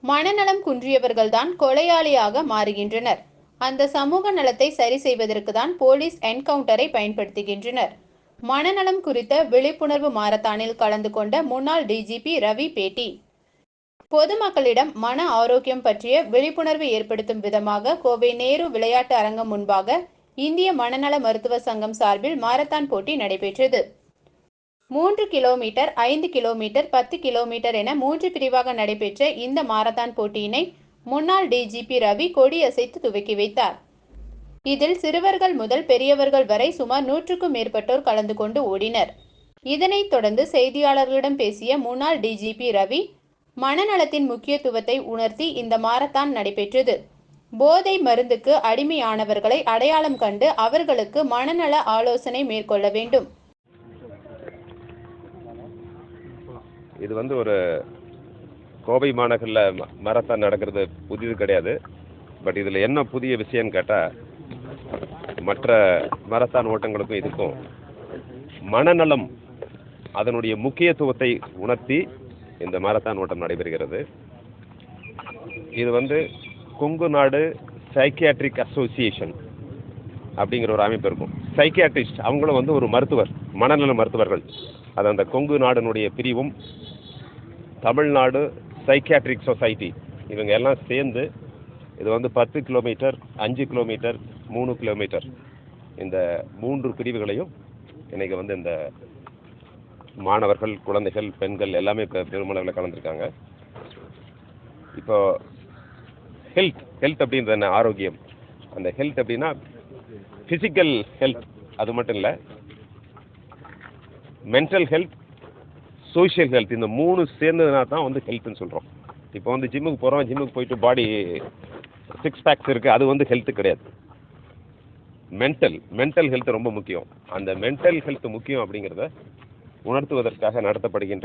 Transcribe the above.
மனநலம் குன்றியவர்கள்தான் கொலையாளியாக மாறுகின்றனர். அந்த சமூக நலத்தை சரி செய்வதற்கு தான் போலீஸ் என்கவுண்டரை பயன்படுத்துகின்றனர். மனநலம் குறித்த விழிப்புணர்வு மாரத்தானில் கலந்து கொண்ட முன்னாள் டிஜிபி ரவி பேட்டி. பொதுமக்களிடம் மன ஆரோக்கியம் பற்றிய விழிப்புணர்வு ஏற்படுத்தும் விதமாக கோவை நேரு விளையாட்டு அரங்கம் முன்பாக இந்திய மனநல மருத்துவ சங்கம் சார்பில் மாரத்தான் போட்டி நடைபெற்றது. 3 கிலோமீட்டர், 5 கிலோமீட்டர், 10 கிலோமீட்டர் என 3 பிரிவாக நடைபெற்ற இந்த மாரத்தான் போட்டியினை முன்னாள் டிஜிபி ரவி கொடியசைத்து துவக்கி வைத்தார். இதில் சிறுவர்கள் முதல் பெரியவர்கள் வரை சுமார் 100க்கும் மேற்பட்டோர் கலந்து கொண்டு ஓடினர். இதனைத் தொடர்ந்து செய்தியாளர்களிடம் பேசிய முன்னாள் டிஜிபி ரவி, மனநலத்தின் முக்கியத்துவத்தை உணர்த்தி இந்த மாரத்தான் நடைபெற்றது. போதை மருந்துக்கு அடிமையானவர்களை அடையாளம் கண்டு அவர்களுக்கு மனநல ஆலோசனை மேற்கொள்ள வேண்டும். இது ஒரு கோவை மாநகரில் மாரத்தான் நடக்கிறது புதிது கிடையாது. பட் இதில் என்ன புதிய விஷயம்னு கேட்டால், மற்ற மாரத்தான் ஓட்டங்களுக்கும் இதுக்கும் மனநலம் அதனுடைய முக்கியத்துவத்தை உணர்த்தி இந்த மாரத்தான் ஓட்டம் நடைபெறுகிறது. இது கொங்கு நாடு சைக்கியாட்ரிக் அசோசியேஷன் அப்படிங்கிற ஒரு அமைப்பு இருக்கும். சைக்கியாட்ரிஸ்ட் அவங்களும் ஒரு மருத்துவர், மனநல மருத்துவர்கள். அது அந்த கொங்கு நாடுனுடைய பிரிவும், தமிழ்நாடு சைக்கியாட்ரிக் சொசைட்டி, இவங்க எல்லாம் சேர்ந்து இது 10 கிலோமீட்டர், 5 கிலோமீட்டர், 3 கிலோமீட்டர், இந்த 3 பிரிவுகளையும் இன்றைக்கி இந்த மாணவர்கள், குழந்தைகள், பெண்கள் எல்லாமே இப்போ பெருமளவில் கலந்துருக்காங்க. இப்போ ஹெல்த் அப்படின்றது என்ன? ஆரோக்கியம். அந்த ஹெல்த் அப்படின்னா ஃபிசிக்கல் ஹெல்த் அது மட்டும் இல்லை, மென்டல் ஹெல்த், சோஷியல் ஹெல்த், இந்த 3 சேர்ந்ததுனா தான் ஹெல்த்துன்னு சொல்கிறோம். இப்போ ஜிம்முக்கு போகிறோம், ஜிம்முக்கு போயிட்டு பாடி 6 பேக்ஸ் இருக்குது, அது ஹெல்த்து கிடையாது. மென்டல் ஹெல்த் ரொம்ப முக்கியம். அந்த மென்டல் ஹெல்த் முக்கியம் அப்படிங்கிறத உணர்த்துவதற்காக நடத்தப்படுகின்ற